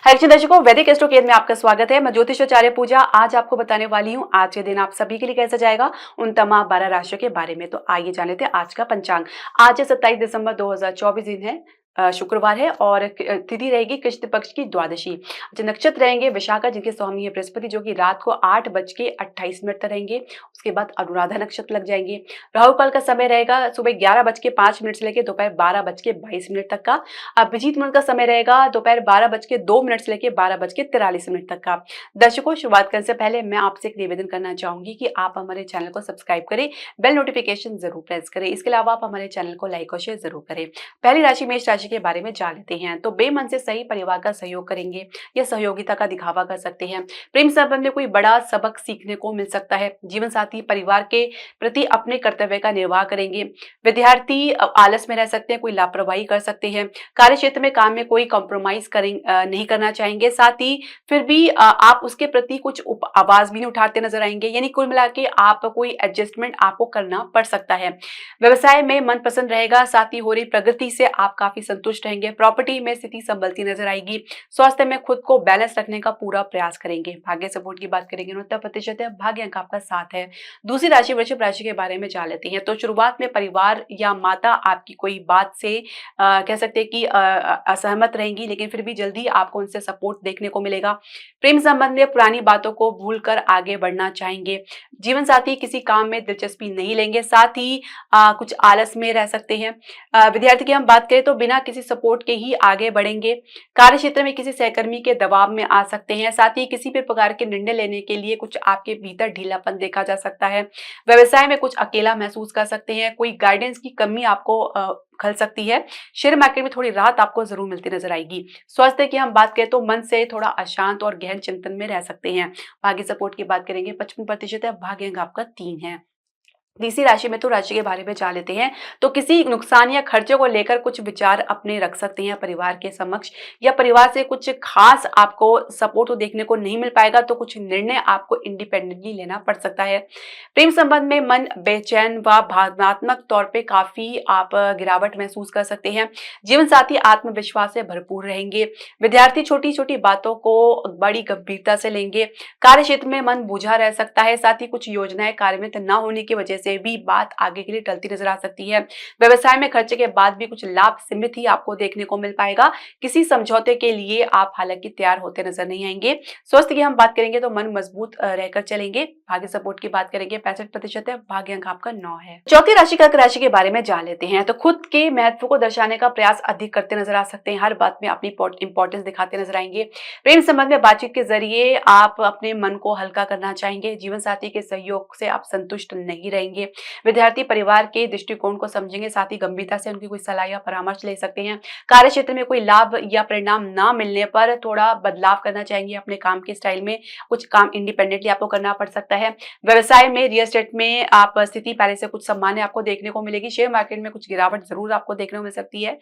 हरिजन दर्शकों, वैदिक astro care में आपका स्वागत है। मैं ज्योतिष आचार्य पूजा आज आपको बताने वाली हूँ आज के दिन आप सभी के लिए कैसा जाएगा उन तमाम 12 राशियों के बारे में। तो आइए जान लेते हैं आज का पंचांग। आज 27 दिसंबर 2024 दिन है, शुक्रवार है और तिथि रहेगी कृष्ण पक्ष की द्वादशी। जो नक्षत्र रहेंगे विशाखा जिनके स्वामी है बृहस्पति, जो कि रात को 8:28 तक रहेंगे। उसके बाद अनुराधा नक्षत्र लग जाएंगे। राहु काल का समय रहेगा सुबह 11:05 से लेकर दोपहर 12:22 तक का। अभिजीत मुहूर्त का समय रहेगा दोपहर 12:02 से लेकर 12:43 तक का। दर्शकों, शुरुआत करने से पहले मैं आपसे एक निवेदन करना चाहूंगी कि आप हमारे चैनल को सब्सक्राइब करें, बेल नोटिफिकेशन जरूर प्रेस करें। इसके अलावा आप हमारे चैनल को लाइक और शेयर जरूर करें। पहली राशि मेष राशि के बारे में जान लेते हैं। तो बेमन से सही परिवार का सहयोग करेंगे या सहयोगिता का दिखावा कर सकते हैं। प्रेम संबंध में कोई बड़ा सबक सीखने को मिल सकता है। जीवन साथी परिवार के प्रति अपने कर्तव्य का निर्वाह करेंगे। विद्यार्थी आलस में रह सकते हैं, कोई लापरवाही कर सकते हैं। कार्य क्षेत्र में काम में कोई कॉम्प्रोमाइज नहीं करना चाहेंगे। साथ ही फिर भी आप उसके प्रति कुछ आवाज भी नहीं उठाते नजर आएंगे। यानी कुल मिला के आप कोई एडजस्टमेंट आपको करना पड़ सकता है। व्यवसाय में मन पसंद रहेगा। साथ ही हो रही प्रगति से आप काफी संतुष्ट रहेंगे। प्रॉपर्टी में स्थिति संभलती नजर आएगी। स्वास्थ्य में खुद को बैलेंस रखने का पूरा प्रयास करेंगे। भाग्य सपोर्ट की बात करेंगे 69% है। भाग्य अंक आपका 7 है। दूसरी राशि वृषभ राशि के बारे में जान लेते हैं। तो शुरुआत में परिवार या माता आपकी कोई बात से कह सकते हैं कि असहमत रहेंगी, लेकिन फिर भी जल्दी आपको उनसे सपोर्ट देखने को मिलेगा। प्रेम संबंध में पुरानी बातों को भूलकर आगे बढ़ना चाहेंगे। जीवन साथी किसी काम में दिलचस्पी नहीं लेंगे। साथ ही कुछ आलस में रह सकते हैं। विद्यार्थी की हम बात करें तो बिना किसी सपोर्ट के ही आगे बढ़ेंगे। कार्य क्षेत्र में किसी सहकर्मी के दबाव में आ सकते हैं। साथ ही किसी भी प्रकार के निर्णय लेने के लिए कुछ आपके भीतर ढीलापन देखा जा सकता है। व्यवसाय में कुछ अकेला महसूस कर सकते हैं। कोई गाइडेंस की कमी आपको खल सकती है। शेयर मार्केट में थोड़ी राहत आपको जरूर मिलती नजर आएगी। स्वास्थ्य की हम बात करें तो मन से थोड़ा अशांत और गहन चिंतन में रह सकते हैं। भाग्य सपोर्ट की बात करेंगे 55% है। भाग्य अंक आपका 3 है। तीसरी राशि में तो राशि के बारे में जान लेते हैं। तो किसी नुकसान या खर्चे को लेकर कुछ विचार अपने रख सकते हैं परिवार के समक्ष, या परिवार से कुछ खास आपको सपोर्ट तो देखने को नहीं मिल पाएगा। तो कुछ निर्णय आपको इंडिपेंडेंटली लेना पड़ सकता है। प्रेम संबंध में मन बेचैन व भावनात्मक तौर पे काफी आप गिरावट महसूस कर सकते हैं। जीवन साथी आत्मविश्वास से भरपूर रहेंगे। विद्यार्थी छोटी छोटी बातों को बड़ी गंभीरता से लेंगे। कार्य क्षेत्र में मन बुझा रह सकता है। साथ ही कुछ योजनाएं कार्यान्वित न होने की वजह से भी बात आगे के लिए टलती नजर आ सकती है। व्यवसाय में खर्चे के बाद भी कुछ लाभ सीमित ही आपको देखने को मिल पाएगा। किसी समझौते के लिए आप हालांकि तैयार होते नजर नहीं आएंगे। स्वास्थ्य की हम बात करेंगे तो मन मजबूत रहकर चलेंगे। भाग्य सपोर्ट की बात करेंगे 65% है। भाग्य अंक आपका 9 है। चौथी राशि कर्क राशि के बारे में जान लेते हैं। तो खुद के महत्व को दर्शाने का प्रयास अधिक करते नजर आ सकते हैं। हर बात में अपनी इंपॉर्टेंस दिखाते नजर आएंगे। प्रेम संबंध में बातचीत के जरिए आप अपने मन को हल्का करना चाहेंगे। जीवन साथी के सहयोग से आप संतुष्ट नहीं रहेंगे। विद्यार्थी परिवार के दृष्टिकोण को समझेंगे। साथ ही गंभीरता से उनकी कोई सलाह या परामर्श ले सकते हैं। कार्य क्षेत्र में कोई लाभ या परिणाम ना मिलने पर थोड़ा बदलाव करना चाहेंगे अपने काम के स्टाइल में। कुछ काम इंडिपेंडेंटली आपको करना पड़ सकता है। व्यवसाय में रियल एस्टेट में आप स्थिति पहले से कुछ सामान्य आपको देखने को मिलेगी। शेयर मार्केट में कुछ गिरावट जरूर आपको देखने को मिल सकती है।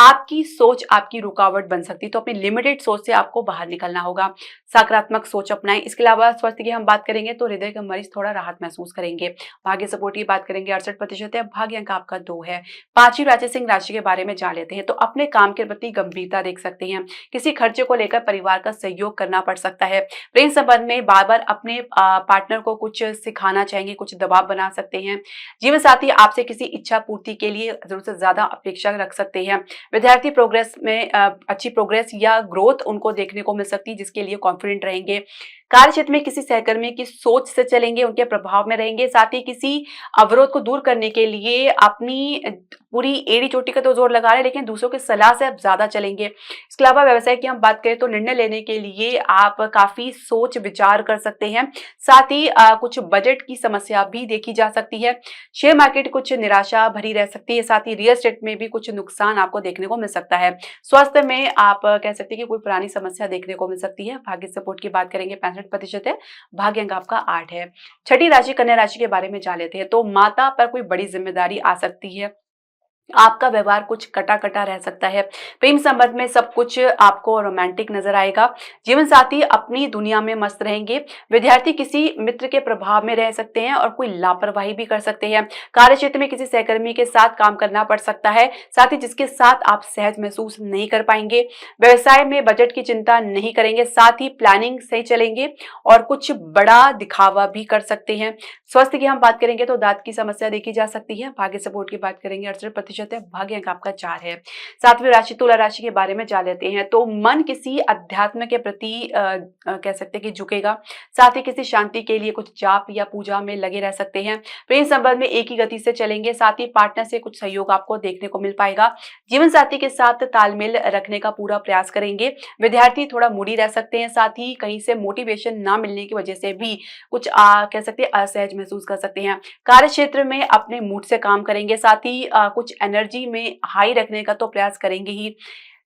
आपकी सोच आपकी रुकावट बन सकती है, तो अपनी लिमिटेड सोच से आपको बाहर निकलना होगा। सकारात्मक सोच अपनाएं। इसके अलावा स्वास्थ्य की हम बात करेंगे तो हृदय के मरीज थोड़ा राहत महसूस करेंगे। भाग्य सपोर्ट की बात करेंगे 68% है। भाग्य अंक आपका 2 है। पांचवी राशि सिंह राशि के बारे में जान लेते हैं। तो अपने काम के प्रति गंभीरता देख सकते हैं। किसी खर्चे को लेकर परिवार का सहयोग करना पड़ सकता है। प्रेम संबंध में बार बार अपने पार्टनर को कुछ सिखाना चाहेंगे, कुछ दबाव बना सकते हैं। जीवन साथी आपसे किसी इच्छा पूर्ति के लिए जरूरत से ज्यादा अपेक्षा रख सकते हैं। विद्यार्थी प्रोग्रेस में अच्छी प्रोग्रेस या ग्रोथ उनको देखने को मिल सकती है, जिसके लिए कॉन्फिडेंट रहेंगे। कार्य क्षेत्र में किसी सहकर्मी की सोच से चलेंगे, उनके प्रभाव में रहेंगे। साथ ही किसी अवरोध को दूर करने के लिए अपनी पूरी एड़ी चोटी का तो जोर लगा रहे हैं, लेकिन दूसरों की सलाह से आप ज्यादा चलेंगे। इसके अलावा व्यवसाय की हम बात करें तो निर्णय लेने के लिए आप काफी सोच विचार कर सकते हैं। साथ ही कुछ बजट की समस्या भी देखी जा सकती है। शेयर मार्केट कुछ निराशा भरी रह सकती है। साथ ही रियल एस्टेट में भी कुछ नुकसान आपको देखने को मिल सकता है। स्वास्थ्य में आप कह सकते हैं कि कोई पुरानी समस्या देखने को मिल सकती है। भाग्य सपोर्ट की बात करेंगे 65% है। भाग्य अंक आपका 8 है। छठी राशि कन्या राशि के बारे में जान लेते हैं। तो माता पर कोई बड़ी जिम्मेदारी आ सकती है। आपका व्यवहार कुछ कटा-कटा रह सकता है। प्रेम संबंध में सब कुछ आपको रोमांटिक नज़र आएगा। जीवन साथी अपनी दुनिया में मस्त रहेंगे। विद्यार्थी किसी मित्र के प्रभाव में रह सकते हैं और कोई लापरवाही भी कर सकते हैं। कार्यक्षेत्र में किसी सहकर्मी के साथ काम करना पड़ सकता है, साथ ही जिसके साथ आप सहज महसूस नहीं कर पाएँगे। व्यवसाय में बजट की चिंता नहीं करेंगे, साथ ही प्लानिंग सही चलेंगे और कुछ बड़ा दिखावा भी कर सकते हैं। स्वास्थ्य की हम बात करेंगे तो दाँत की समस्या देखी जा सकती है। भाग्य सपोर्ट की बात करेंगे 68% है, भाग्य अंक आपका 4 है। सातवीं राशि तुला राशि के बारे में जान लेते हैं। तो मन किसी अध्यात्म के प्रति कह सकते हैं कि झुकेगा। साथ ही किसी शांति के लिए कुछ जाप या पूजा में लगे रह सकते हैं। प्रेम संबंध में एक ही गति से चलेंगे, साथ ही पार्टनर से कुछ सहयोग आपको देखने को मिल पाएगा। जीवन साथी के साथ तालमेल रखने का पूरा प्रयास करेंगे। विद्यार्थी थोड़ा मूडी रह सकते हैं, साथ ही कहीं से मोटिवेशन ना मिलने की वजह से भी कुछ कह सकते हैं असहज महसूस कर सकते हैं। कार्य क्षेत्र में अपने मूड से काम करेंगे, साथ ही कुछ एनर्जी में हाई रखने का तो प्रयास करेंगे ही।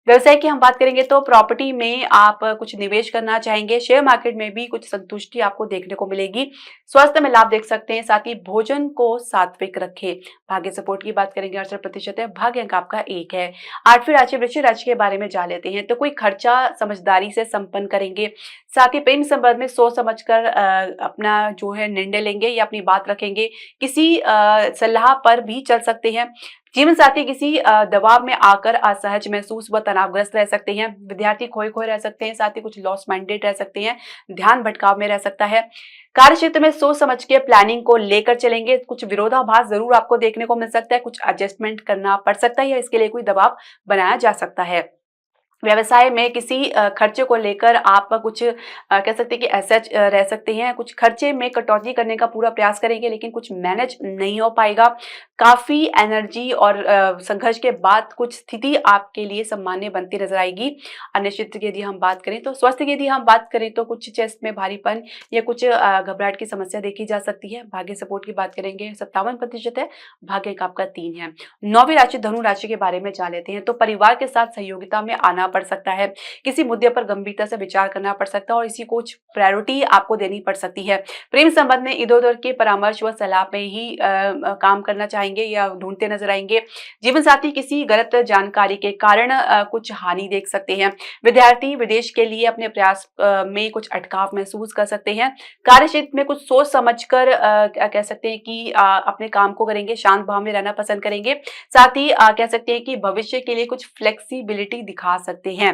व्यवसाय की हम बात करेंगे तो प्रॉपर्टी में आप कुछ निवेश करना चाहेंगे। शेयर मार्केट में भी कुछ संतुष्टि आपको देखने को मिलेगी। स्वास्थ्य में लाभ देख सकते हैं, साथ ही भोजन को सात्विक रखें। भाग्य सपोर्ट की बात करेंगे 68% है, भाग्य अंक आपका 1 है। आठवीं राशि वृश्चिक राशि के बारे में जान लेते हैं। तो कोई खर्चा समझदारी से संपन्न करेंगे, साथ ही प्रेम संबंध में सोच समझकर अपना जो है निर्णय लेंगे या अपनी बात रखेंगे। किसी सलाह पर भी चल सकते हैं। जीवन साथी किसी दबाव में आकर असहज महसूस व तनावग्रस्त रह सकते हैं। विद्यार्थी खोए-खोए रह सकते हैं, साथ ही कुछ लॉस माइंडेड रह सकते हैं। ध्यान भटकाव में रह सकता है। कार्य क्षेत्र में सोच समझ के प्लानिंग को लेकर चलेंगे। कुछ विरोधाभास ज़रूर आपको देखने को मिल सकता है, कुछ एडजस्टमेंट करना पड़ सकता है या इसके लिए कोई दबाव बनाया जा सकता है। व्यवसाय में किसी खर्चे को लेकर आप कुछ कह सकते हैं कि असहज रह सकते हैं। कुछ खर्चे में कटौती करने का पूरा प्रयास करेंगे, लेकिन कुछ मैनेज नहीं हो पाएगा। काफ़ी एनर्जी और संघर्ष के बाद कुछ स्थिति आपके लिए सामान्य बनती नज़र आएगी। अनिश्चित की यदि हम बात करें तो स्वास्थ्य की यदि हम बात करें तो कुछ चेस्ट में भारीपन या कुछ घबराहट की समस्या देखी जा सकती है। भाग्य सपोर्ट की बात करेंगे 57% है, भाग्य अंक आपका 3 है। नौवीं राशि धनु राशि के बारे में जान लेते हैं। तो परिवार के साथ सहयोगिता में आना पड़ सकता है। किसी मुद्दे पर गंभीरता से विचार करना पड़ सकता है और इसी कुछ प्रायोरिटी आपको देनी पड़ सकती है। प्रेम संबंध में इधर-उधर के परामर्श व सलाह पे ही काम करना चाहेंगे या ढूँढते नज़र आएँगे। जीवन साथी किसी गलत जानकारी के कारण कुछ हानि देख सकते हैं। विद्यार्थी विदेश के लिए अपने प्रयास में कुछ अटकाव महसूस कर सकते हैं। कार्य क्षेत्र में कुछ सोच समझकर कह सकते हैं कि अपने काम को करेंगे, शांत भाव में रहना पसंद करेंगे। साथ ही कह सकते हैं कि भविष्य के लिए कुछ फ्लेक्सिबिलिटी दिखा सकते हैं।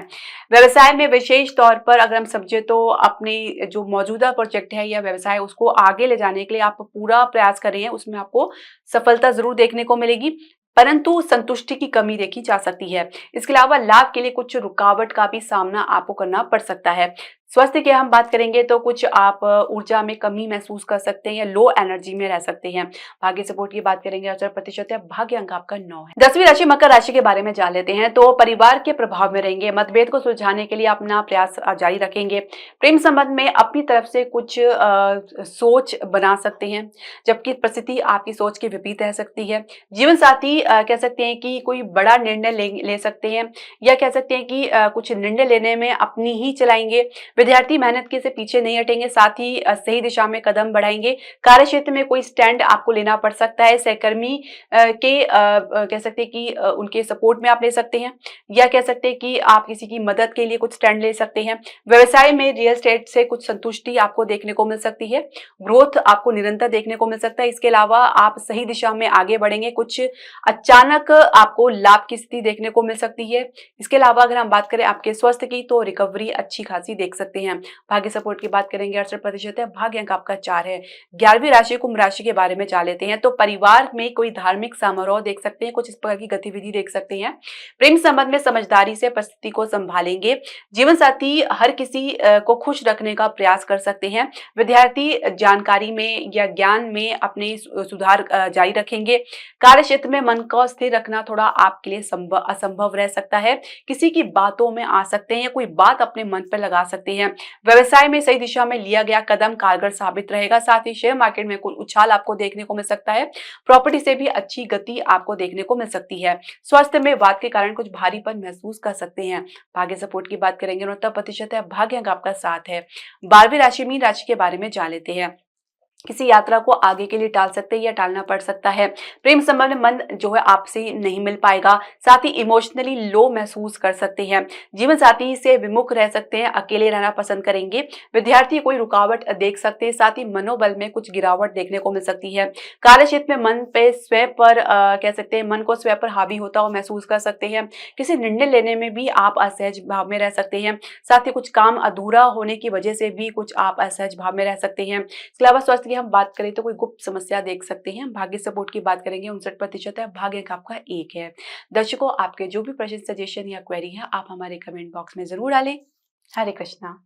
व्यवसाय में विशेष तौर पर अगर हम समझे तो अपनी जो मौजूदा प्रोजेक्ट है या व्यवसाय उसको आगे ले जाने के लिए आप पूरा प्रयास कर रहे हैं, उसमें आपको सफलता ज़रूर देखने को मिलेगी, परंतु संतुष्टि की कमी देखी जा सकती है। इसके अलावा लाभ के लिए कुछ रुकावट का भी सामना आपको करना पड़ सकता है। स्वास्थ्य की हम बात करेंगे तो कुछ आप ऊर्जा में कमी महसूस कर सकते हैं या लो एनर्जी में रह सकते हैं। भाग्य सपोर्ट की बात करेंगे 68% है, भाग्य अंक आपका 9 है। 10वीं राशि मकर राशि के बारे में जान लेते हैं। तो परिवार के प्रभाव में रहेंगे, मतभेद को सुलझाने के लिए अपना प्रयास जारी रखेंगे। प्रेम संबंध में अपनी तरफ से कुछ सोच बना सकते हैं, जबकि परिस्थिति आपकी सोच के विपरीत रह सकती है। जीवन साथी कह सकते हैं कि कोई बड़ा निर्णय ले सकते हैं या कह सकते हैं कि कुछ निर्णय लेने में अपनी ही चलाएंगे। विद्यार्थी मेहनत के से पीछे नहीं हटेंगे, साथ ही सही दिशा में कदम बढ़ाएंगे। कार्य क्षेत्र में कोई स्टैंड आपको लेना पड़ सकता है। सहकर्मी के कह सकते हैं कि उनके सपोर्ट में आप ले सकते हैं या कह सकते हैं कि आप किसी की मदद के लिए कुछ स्टैंड ले सकते हैं। व्यवसाय में रियल एस्टेट से कुछ संतुष्टि आपको देखने को मिल सकती है। ग्रोथ आपको निरंतर देखने को मिल सकता है। इसके अलावा आप सही दिशा में आगे बढ़ेंगे। कुछ अचानक आपको लाभ की स्थिति देखने को मिल सकती है। इसके अलावा अगर हम बात करें आपके स्वास्थ्य की तो रिकवरी अच्छी खासी देख सकते हैं। भाग्य सपोर्ट की बात करेंगे 68% है, भाग्य अंक आपका 4 है। 11वीं राशि कुंभ राशि के बारे में जान लेते हैं। तो परिवार में कोई धार्मिक समारोह देख सकते हैं, कुछ इस प्रकार की गतिविधि देख सकते हैं। प्रेम संबंध में समझदारी से परिस्थिति को संभालेंगे। जीवन साथी हर किसी को खुश रखने का प्रयास कर सकते हैं। विद्यार्थी जानकारी में या ज्ञान में अपने सुधार जारी रखेंगे। कार्य क्षेत्र में मन को स्थिर रखना थोड़ा आपके लिए असंभव रह सकता है। किसी की बातों में आ सकते हैं या कोई बात अपने मन पर लगा सकते हैं। व्यवसाय में सही दिशा में लिया गया कदम कारगर साबित रहेगा। साथ ही शेयर मार्केट में कुछ उछाल आपको देखने को मिल सकता है। प्रॉपर्टी से भी अच्छी गति आपको देखने को मिल सकती है। स्वास्थ्य में वात के कारण कुछ भारीपन महसूस कर सकते हैं। भाग्य सपोर्ट की बात करेंगे 69% है, भाग्य अंक आपका 7 है। 12वीं राशि मीन राशि के बारे में जान लेते हैं। किसी यात्रा को आगे के लिए टाल सकते हैं या टालना पड़ सकता है। प्रेम संबंध में मन जो है आपसे नहीं मिल पाएगा। साथ ही इमोशनली लो महसूस कर सकते हैं। जीवन साथी से विमुख रह सकते हैं, अकेले रहना पसंद करेंगे। विद्यार्थी कोई रुकावट देख सकते हैं, साथ ही मनोबल में कुछ गिरावट देखने को मिल सकती है। कार्य क्षेत्र में मन पे स्वयं पर कह सकते हैं मन को स्वयं पर हावी होता हुआ महसूस कर सकते हैं। किसी निर्णय लेने में भी आप असहज भाव में रह सकते हैं। साथ ही कुछ काम अधूरा होने की वजह से भी कुछ आप असहज भाव में रह सकते हैं। इसके अलावा स्वास्थ्य की हम बात करें तो कोई गुप्त समस्या देख सकते हैं। भाग्य सपोर्ट की बात करेंगे 59% है, भाग्य अंक आपका 1 है। दर्शकों, आपके जो भी प्रश्न, सजेशन या क्वेरी है आप हमारे कमेंट बॉक्स में ज़रूर डालें। हरे कृष्णा।